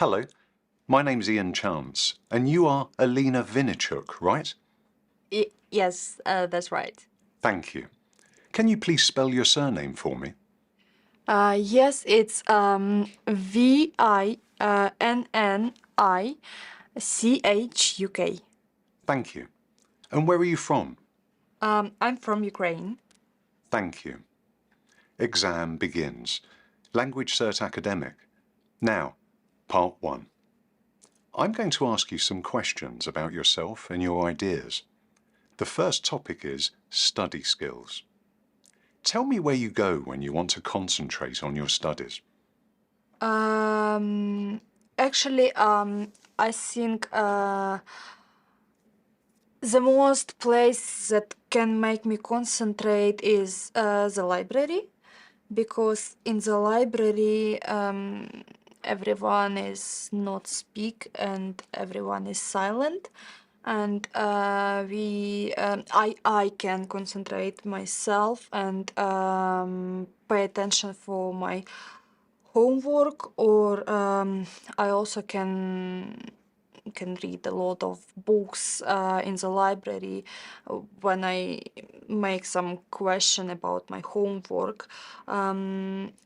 Hello, my name's Ian Chance, and you are Alina Vinichuk, right? Yes, that's right. Thank you. Can you please spell your surname for me? Yes, it's Vinnichuk. Thank you. And where are you from? I'm from Ukraine. Thank you. Exam begins. LanguageCert Academic. Now, part 1. I'm going to ask you some questions about yourself and your ideas. The first topic is study skills. Tell me where you go when you want to concentrate on your studies. Actually, I think the most place that can make me concentrate is the library, because in the library everyone is not speak and everyone is silent, and I can concentrate myself and pay attention for my homework, or I also can read a lot of books in the library when I make some question about my homework.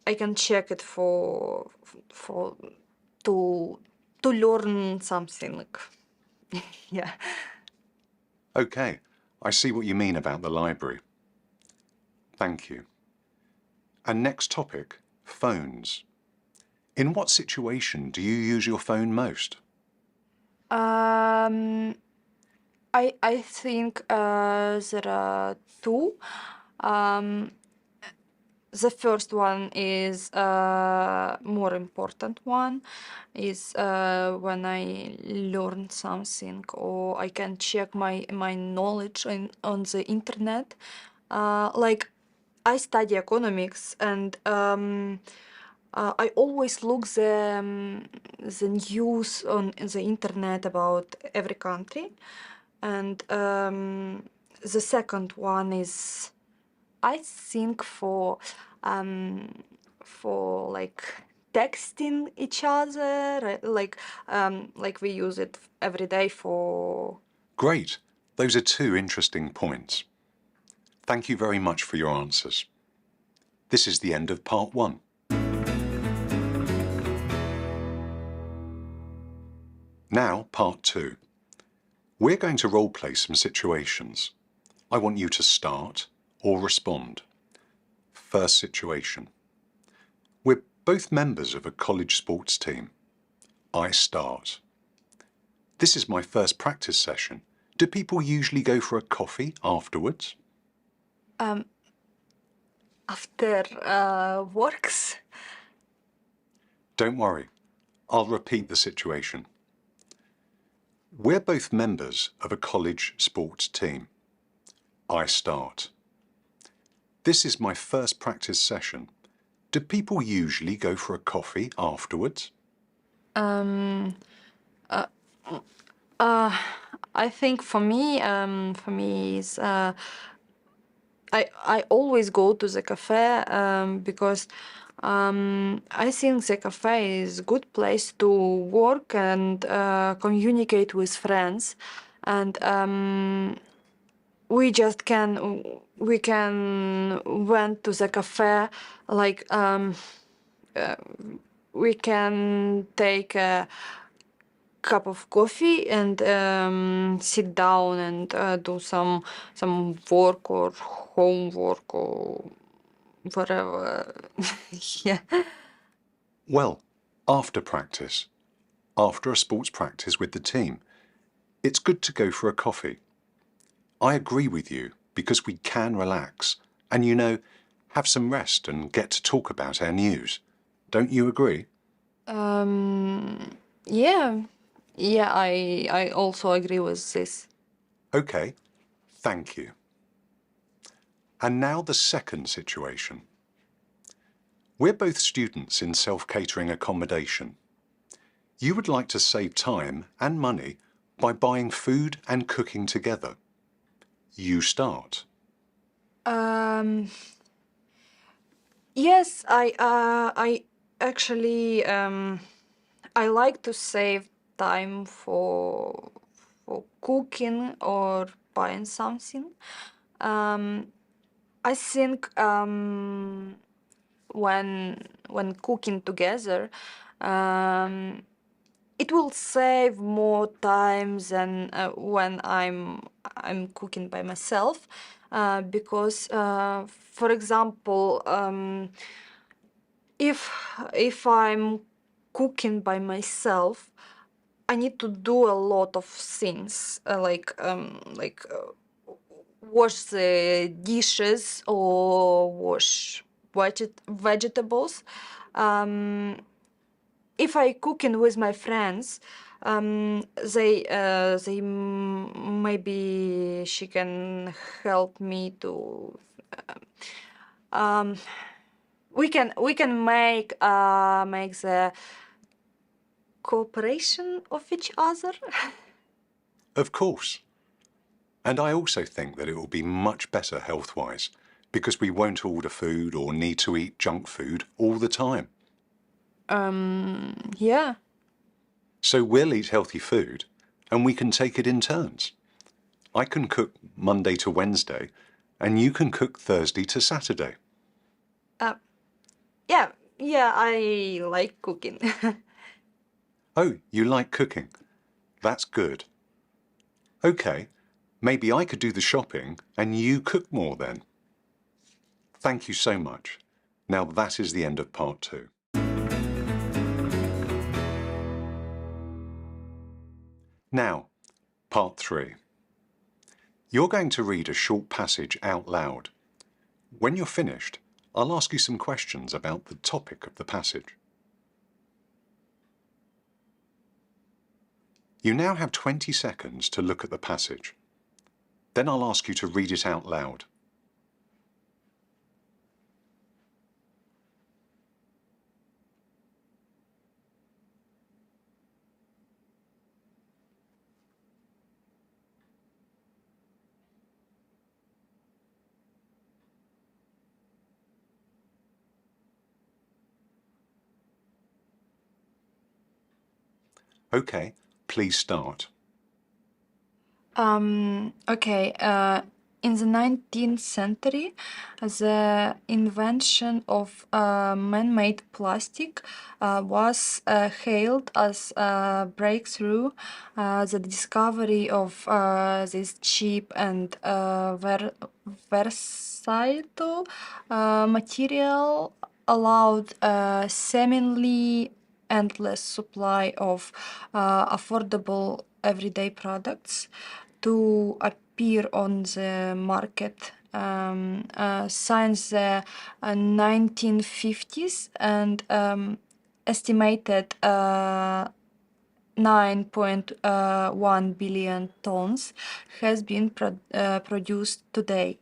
I can check it for to learn something. Yeah. Okay, I see what you mean about the library. Thank you. And next topic, phones. In what situation do you use your phone most? Um, I think there are two. Um, the first one is more important one, is when I learn something or I can check my knowledge on the internet. Like I study economics, and I always look the news on the internet about every country. And the second one is, I think, for like texting each other, right? Like we use it every day for. Great. Those are two interesting points. Thank you very much for your answers. This is the end of part 1. Now, part 2. We're going to role play some situations. I want you to start or respond. First situation. We're both members of a college sports team. I start. This is my first practice session. Do people usually go for a coffee afterwards? After works. Don't worry, I'll repeat the situation. We're both members of a college sports team. I start. This is my first practice session. Do people usually go for a coffee afterwards? I think for me is I always go to the cafe because I think the cafe is a good place to work and communicate with friends, and we can went to the cafe, like we can take a cup of coffee and sit down and do some work or homework or whatever. Yeah. Well, after practice, after a sports practice with the team, it's good to go for a coffee. I agree with you because we can relax and, have some rest and get to talk about our news. Don't you agree? Yeah. Yeah, I also agree with this. Okay, thank you. And now the second situation. We're both students in self-catering accommodation. You would like to save time and money by buying food and cooking together. You start. Yes, I actually I like to save time for cooking or buying something. I think when cooking together, it will save more time than when I'm cooking by myself, because, for example, if I'm cooking by myself, I need to do a lot of things, like wash the dishes or wash vegetables. If I cooking with my friends, maybe she can help me to. We can make the cooperation of each other. Of course. And I also think that it will be much better health-wise because we won't order food or need to eat junk food all the time. Yeah. So we'll eat healthy food and we can take it in turns. I can cook Monday to Wednesday and you can cook Thursday to Saturday. Yeah, I like cooking. Oh, you like cooking? That's good. Okay, maybe I could do the shopping and you cook more then. Thank you so much. Now that is the end of part 2. Now, part 3. You're going to read a short passage out loud. When you're finished, I'll ask you some questions about the topic of the passage. You now have 20 seconds to look at the passage. Then I'll ask you to read it out loud. Okay, please start. Okay. In the 19th century, the invention of man-made plastic was hailed as a breakthrough. The discovery of this cheap and versatile material allowed a seemingly endless supply of affordable everyday products to appear on the market since the 1950s, and estimated 9.1 billion tons has been produced today.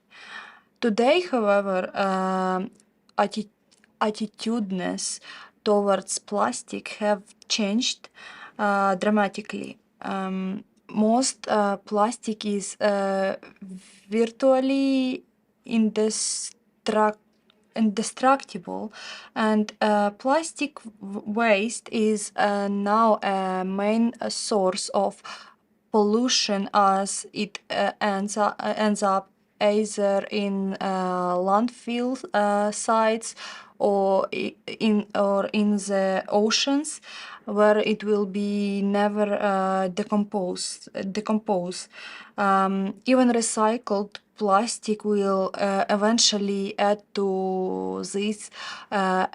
Today, however, attitudes towards plastic have changed dramatically. Most plastic is virtually indestructible, and plastic waste is now a main source of pollution, as it ends up either in landfill sites or in the oceans, where it will be never decompose. Even recycled plastic will eventually add to this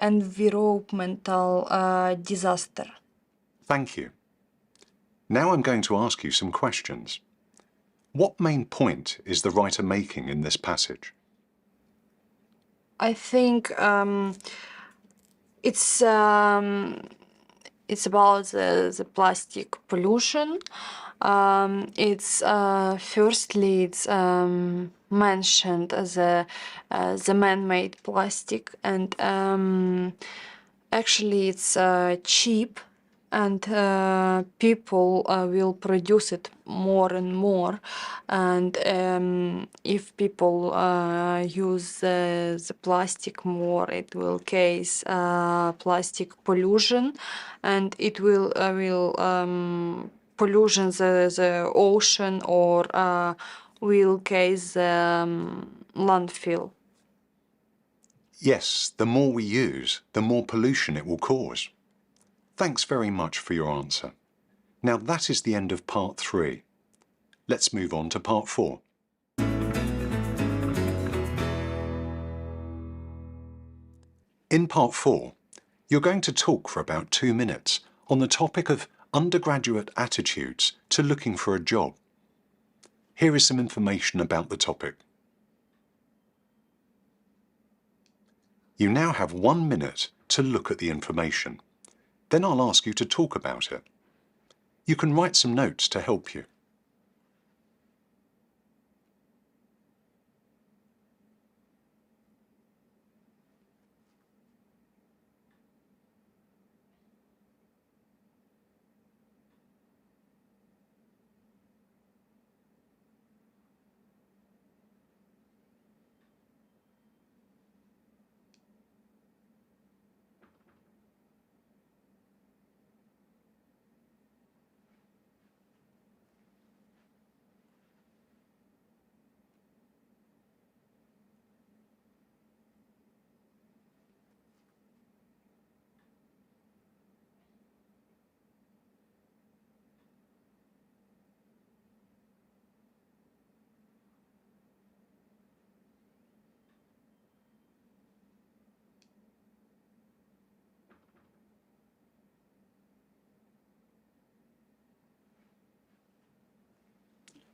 environmental disaster. Thank you. Now I'm going to ask you some questions. What main point is the writer making in this passage? I think it's about the plastic pollution. It's firstly it's mentioned as the man-made plastic, and actually it's cheap, and people will produce it more and more. and if people use the plastic more, it will cause plastic pollution, and it will pollution the ocean, or will cause landfill. Yes, the more we use, the more pollution it will cause. Thanks very much for your answer. Now that is the end of part 3. Let's move on to part 4. In part 4, you're going to talk for about 2 minutes on the topic of undergraduate attitudes to looking for a job. Here is some information about the topic. You now have 1 minute to look at the information. Then I'll ask you to talk about it. You can write some notes to help you.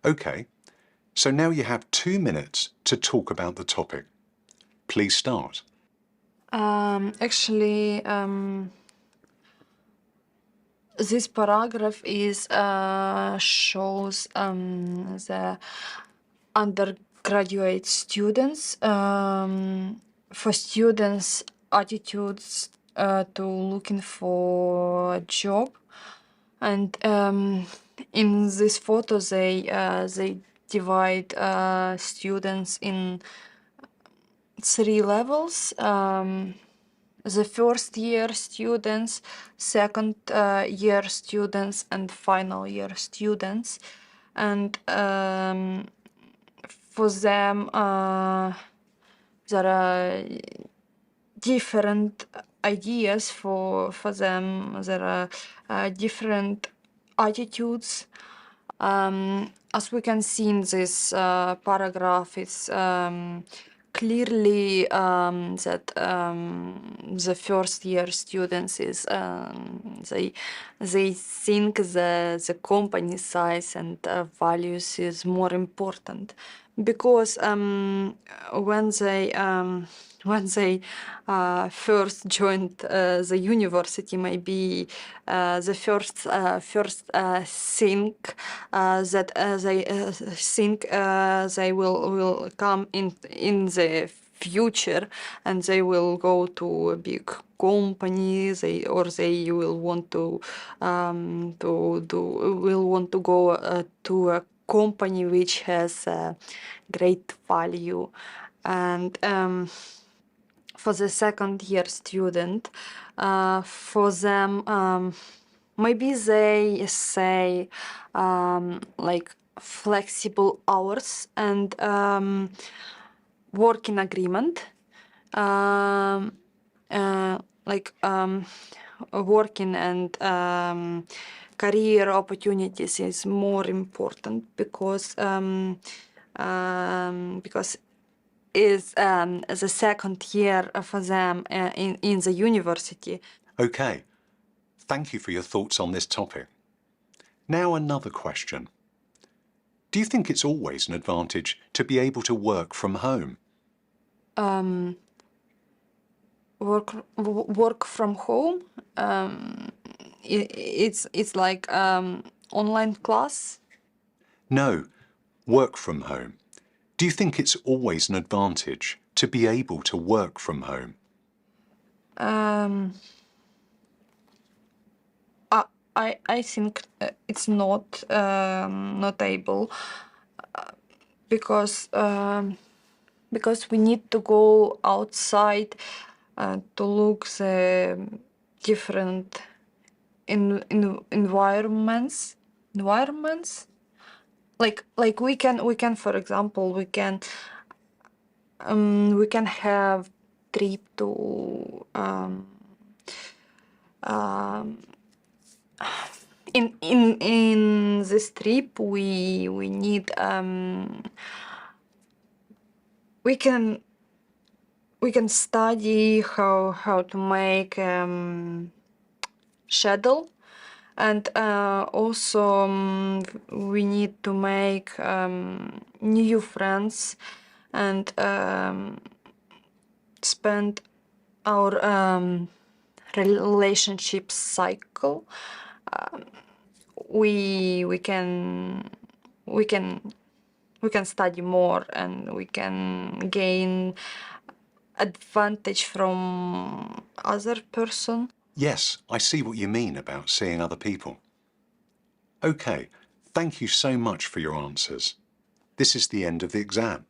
Okay, so now you have 2 minutes to talk about the topic. Please start. Actually, this paragraph is shows the undergraduate students, for students' attitudes to looking for a job, and in this photo they divide students in 3 levels. The first year students, second year students, and final year students. And for them, there are different ideas for them. There are different attitudes. As we can see in this paragraph, it's clearly that the first year students is they think the company size and values is more important, because when they first joined the university, maybe the first think that they think they will come in the future, and they will go to a big company, they will want to go to a company which has great value. And for the second year student, for them, maybe they say like flexible hours and working agreement, working and career opportunities is more important, because is the second year for them in the university. Okay, thank you for your thoughts on this topic. Now another question. Do you think it's always an advantage to be able to work from home? Work from home, it's like online class. No, work from home. Do you think it's always an advantage to be able to work from home? I think it's not able, because we need to go outside to look the different environments. Like we can for example we can have trip to in this trip we need we can study how to make schedule, and also we need to make new friends and spend our relationship cycle. We can study more, and we can gain advantage from other person. Yes, I see what you mean about seeing other people. Okay, thank you so much for your answers. This is the end of the exam.